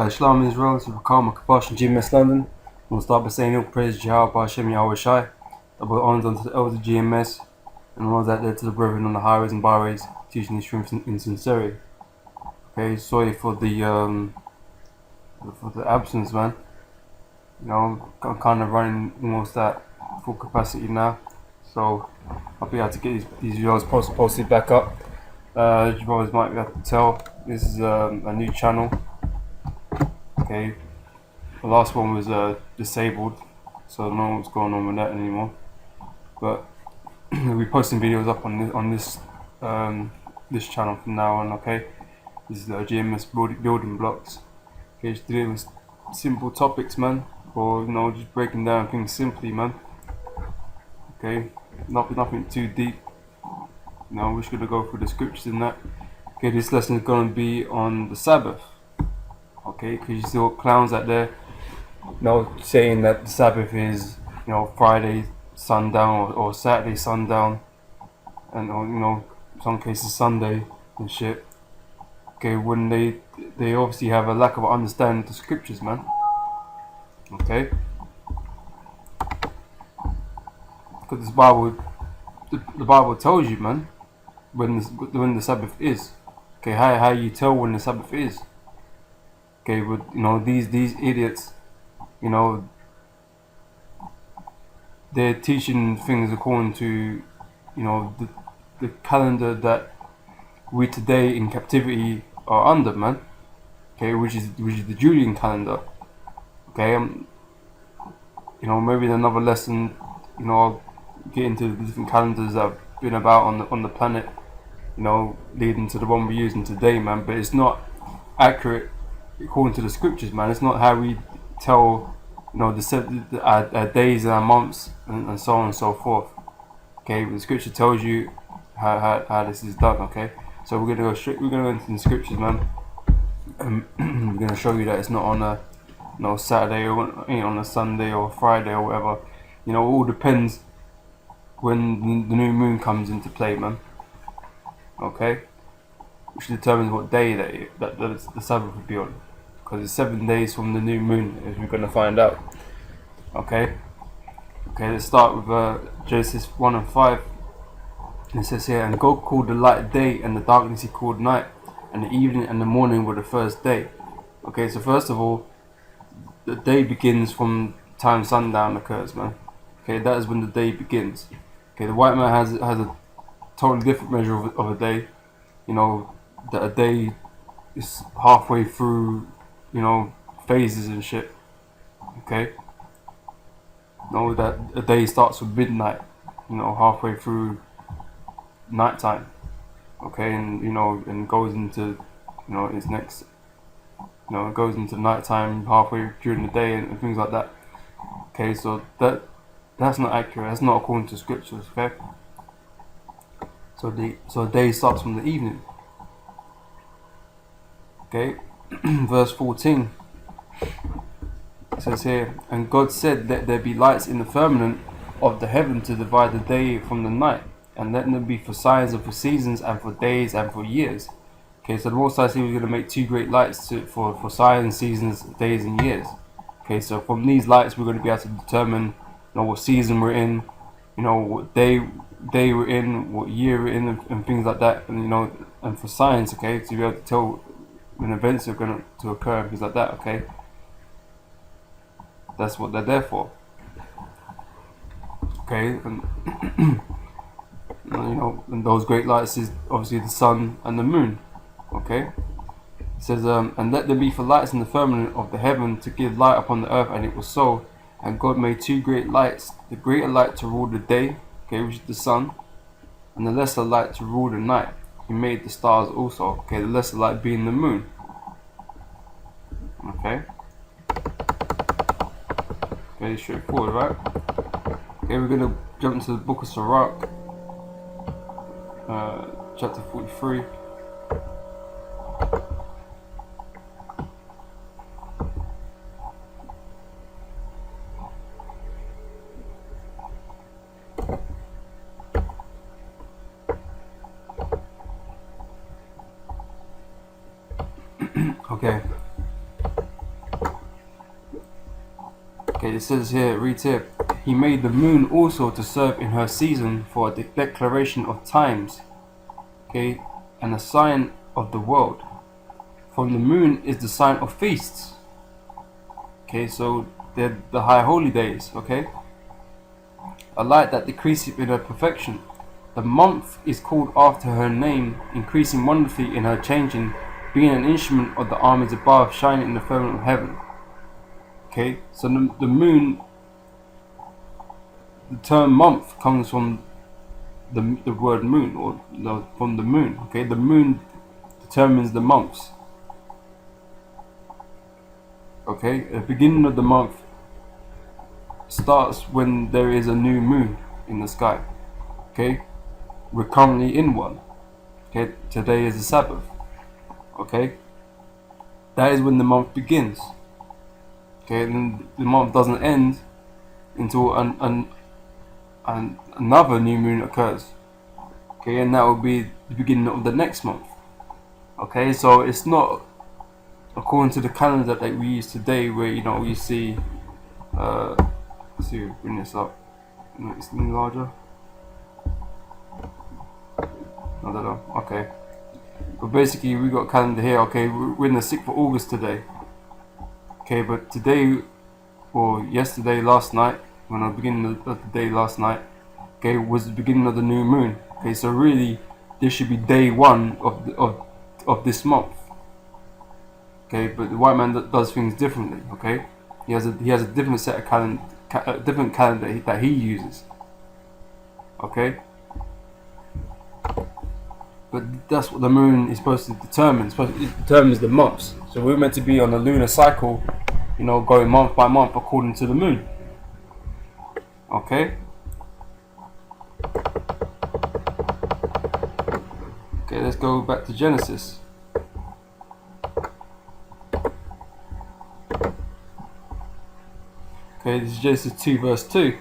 Shalom Israel, this is Rakam Kapash in GMS London. We'll start by saying all praise Jehovah Hashem Yahweh Shai, double honors unto the elders of GMS, and all that led to the brethren on the highways and byways, teaching these truths in sincerity. Okay, sorry for the absence, man. You know, I'm kind of running almost at full capacity now, so I'll be able to get these videos posted back up. As you guys might be able to tell, this is a new channel. Okay, the last one was disabled, so I don't know what's going on with that anymore. But we'll be posting videos up on this channel from now on. Okay, this is the GMS building blocks. Okay, just dealing with simple topics, man, or just breaking down things simply, man. Okay, nothing too deep. We're just gonna go through the scriptures and that. Okay, this lesson is gonna be on the Sabbath. Okay, because you still got clowns out there, saying that the Sabbath is, Friday sundown or Saturday sundown, and in some cases Sunday and shit. Okay, when they obviously have a lack of understanding of the scriptures, man. Okay, because the Bible tells you, man, when the Sabbath is. Okay, how you tell when the Sabbath is. Okay, but these idiots, they're teaching things according to the calendar that we today in captivity are under, man. Okay, which is the Julian calendar. Okay, maybe in another lesson, I'll get into the different calendars that have been about on the planet, leading to the one we're using today, man. But it's not accurate according to the scriptures, man. It's not how we tell, our days and our months and so on and so forth. Okay, but the scripture tells you how this is done. Okay, so we're gonna go into the scriptures, man. We're gonna show you that it's not on a Saturday or on a Sunday or Friday or whatever. It all depends when the new moon comes into play, man. Okay, which determines what day that the Sabbath would be on, because it's 7 days from the new moon, as we're going to find out. Okay, let's start with Genesis 1 and 5. It says here, and God called the light day, and the darkness he called night, and the evening and the morning were the first day. Okay, so first of all, the day begins from time sundown occurs, man. Okay, that is when the day begins. Okay, the white man has a totally different measure of a day. That a day is halfway through, phases and shit. Okay, that a day starts with midnight, halfway through nighttime. Okay, and and goes into its next, it goes into nighttime halfway during the day and things like that. Okay, so that's not accurate. That's not according to scriptures. Okay, so the day starts from the evening. Okay, verse 14. It says here, and God said, let there be lights in the firmament of the heaven to divide the day from the night, and let them be for signs and for seasons and for days and for years. Okay, so the Most High said he was going to make two great lights for signs, seasons, days and years. Okay, so from these lights we're going to be able to determine what season we're in, what day we're in, what year we're in, and things like that, and and for signs, okay, to be able to tell when events are going to occur and things like that. Okay, that's what they're there for. Okay, and and those great lights is obviously the sun and the moon. Okay, it says and let there be for lights in the firmament of the heaven to give light upon the earth, and it was so. And God made two great lights, the greater light to rule the day, okay, which is the sun, and the lesser light to rule the night. He made the stars also, okay, the lesser light being the moon. Okay, very straightforward, right? Okay, we're gonna jump into the book of Sirach, chapter 43. Okay, it says here, it reads here, he made the moon also to serve in her season for a declaration of times, okay, and a sign of the world. From the moon is the sign of feasts. Okay, so they're the high holy days, okay? A light that decreaseth in her perfection. The month is called after her name, increasing wonderfully in her changing, being an instrument of the armies above, shining in the firmament of heaven. Okay, so the moon, the term month comes from the word moon, or no, from the moon. Okay, the moon determines the months. Okay, the beginning of the month starts when there is a new moon in the sky. Okay, we're currently in one. Okay, today is the Sabbath. Okay, that is when the month begins. Okay, and the month doesn't end until another new moon occurs. Okay, and that will be the beginning of the next month. Okay, so it's not according to the calendar that we use today, where we see. Let's see, bring this up. It's larger. I don't know. Okay, but basically we got a calendar here. Okay, we're in the 6th of August today. Okay, but today, or yesterday, last night, when I beginning of the day last night, okay, was the beginning of the new moon. Okay, so really, this should be day 1 of this month. Okay, but the white man does things differently. Okay, he has a different set of different calendar that he uses. Okay, but that's what the moon is supposed to determine. It determines the months. So we're meant to be on a lunar cycle, going month by month according to the moon. Okay. Okay, let's go back to Genesis. Okay, this is Genesis 2 verse 2.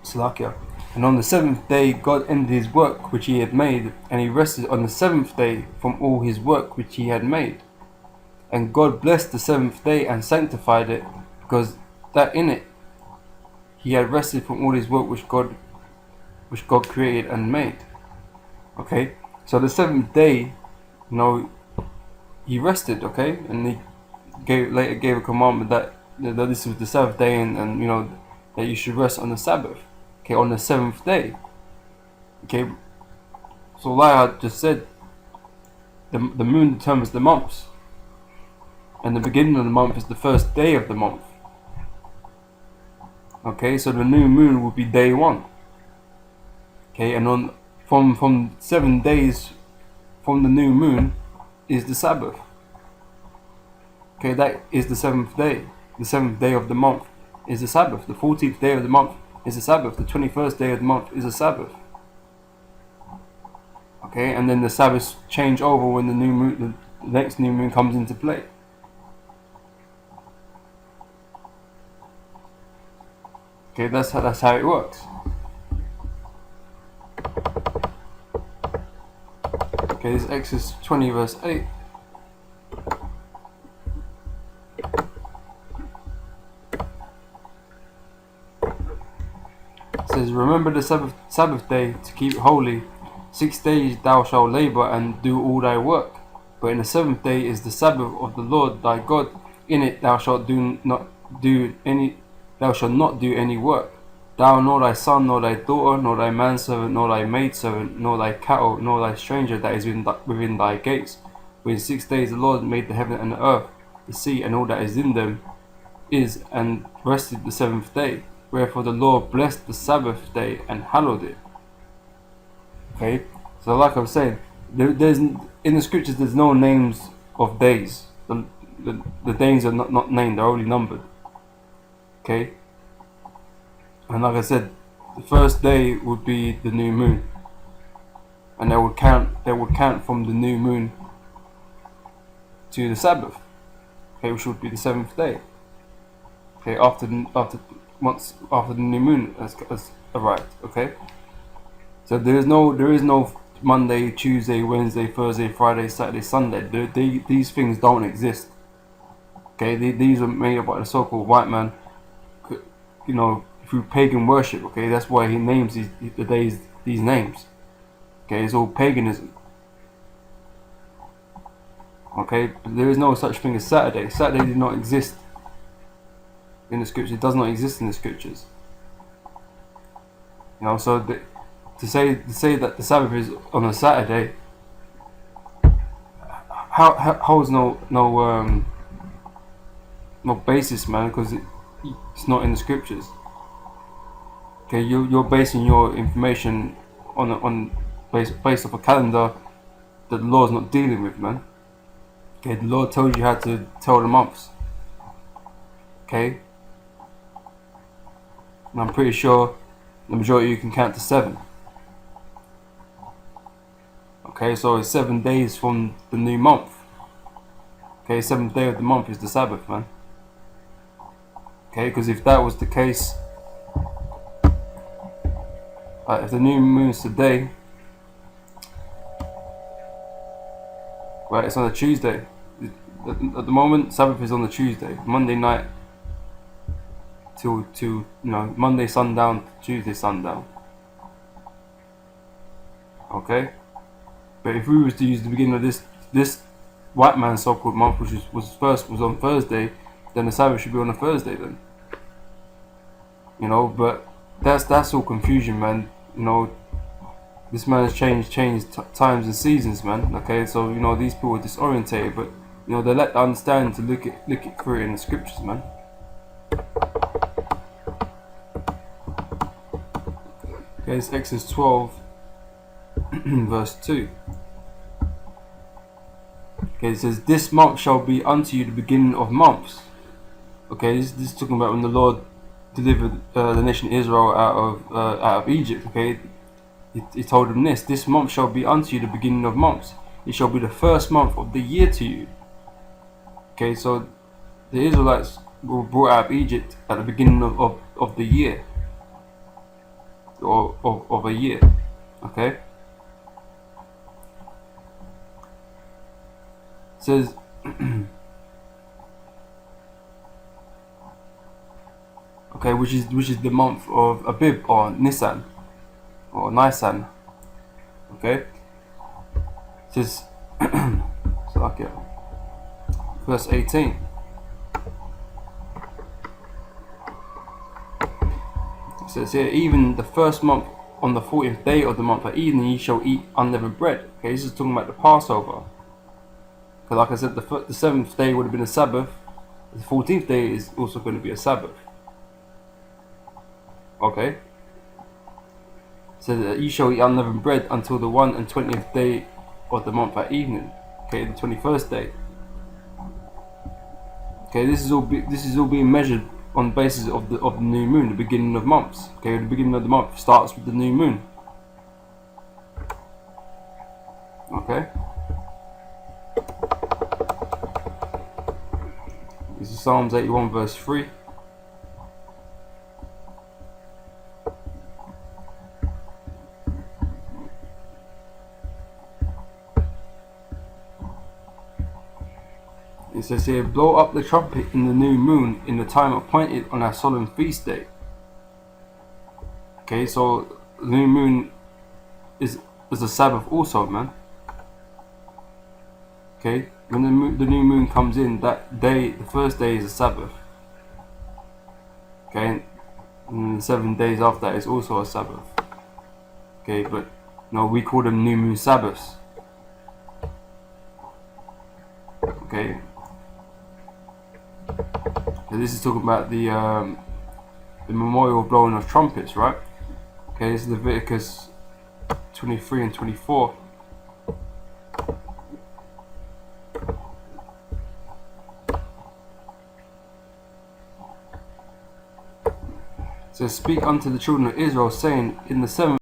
Slakia. And on the 7th day God ended his work which he had made, and he rested on the 7th day from all his work which he had made. And God blessed the 7th day and sanctified it, because that in it he had rested from all his work which God created and made. Okay, so the 7th day, he rested. Okay, and he later gave a commandment that this was the 7th day, and that you should rest on the Sabbath. Okay, on the 7th day. Okay, so like I just said, the moon determines the months, and the beginning of the month is the first day of the month. Okay, so the new moon will be day 1. Okay, and from 7 days from the new moon is the Sabbath. Okay, that is the 7th day. The 7th day of the month is the Sabbath. The 14th day of the month is the Sabbath. The 21st day of the month is the Sabbath. Okay, and then the Sabbaths change over when the next new moon comes into play. Okay, that's how it works. Okay, this is Exodus 20 verse 8. It says, remember the Sabbath day to keep it holy. 6 days thou shalt labor and do all thy work, but in the 7th day is the Sabbath of the Lord thy God. In it thou shalt not do any work, thou nor thy son, nor thy daughter, nor thy manservant, nor thy maidservant, nor thy cattle, nor thy stranger that is within thy gates. For in 6 days the Lord made the heaven and the earth, the sea, and all that is in them, and rested the 7th day. Wherefore the Lord blessed the Sabbath day and hallowed it. Okay, so like I was saying, there's in the scriptures there's no names of days. The days are not named; they're only numbered. Okay, and like I said, the first day would be the new moon, and they would count from the new moon to the Sabbath. Okay, which would be the 7th day. Okay, after the new moon has arrived. Okay, so there is no Monday, Tuesday, Wednesday, Thursday, Friday, Saturday, Sunday. These things don't exist. Okay, these are made up by the so-called white man, you know, through pagan worship. Okay, that's why he names the days these names. Okay, it's all paganism. Okay, but there is no such thing as Saturday. Saturday did not exist in the scriptures. It does not exist in the scriptures. You know, so to say that the Sabbath is on a Saturday, how is no basis, man, because it's not in the scriptures. Okay, you're basing your information on based off a calendar that the Lord's not dealing with, man. Okay, the Lord told you how to tell the months. Okay, and I'm pretty sure the majority of you can count to 7. Okay, so it's 7 days from the new month. Okay, 7th day of the month is the Sabbath, man. Okay, because if that was the case, if the new moon's today, right, it's on a Tuesday. At the moment, Sabbath is on a Tuesday, Monday night to Monday sundown, Tuesday sundown. Okay, but if we was to use the beginning of this white man's so-called month, which was on Thursday, then the Sabbath should be on a Thursday then. You know, but that's all confusion, man. You know, this man has changed times and seasons, man. Okay, so you know these people are disorientated, but you know they lack the understanding to look it through it in the scriptures, man. Okay, it's Exodus 12, verse 2. Okay, it says, "This month shall be unto you the beginning of months." Okay, this is talking about when the Lord delivered the nation of Israel out of Egypt. Okay, he told them this: "This month shall be unto you the beginning of months. It shall be the first month of the year to you." Okay, so the Israelites were brought out of Egypt at the beginning of the year, or of a year. Okay, it says. Okay, which is the month of Abib or Nisan or Nisan. Okay, it says so okay, verse 18. It says here, "Even the first month on the 14th day of the month at evening ye shall eat unleavened bread." Okay, this is talking about the Passover. Because like I said, the 7th day would have been a Sabbath. The 14th day is also going to be a Sabbath. Okay, so that ye shall eat unleavened bread until the 21st day of the month at evening. Okay, the 21st day. Okay, this is all being measured on the basis of the new moon, the beginning of months. Okay, the beginning of the month starts with the new moon. Okay, this is Psalms 81 verse 3. It says here, "Blow up the trumpet in the new moon in the time appointed on our solemn feast day." Okay, so the new moon is a Sabbath also, man. Okay, when the new moon comes in, that day, the first day is a Sabbath. Okay, and 7 days after that is also a Sabbath. Okay, but no, we call them new moon Sabbaths. Okay. So this is talking about the memorial blowing of trumpets, right? Okay, this is Leviticus 23 and 24. It says, "Speak unto the children of Israel, saying, in the 7th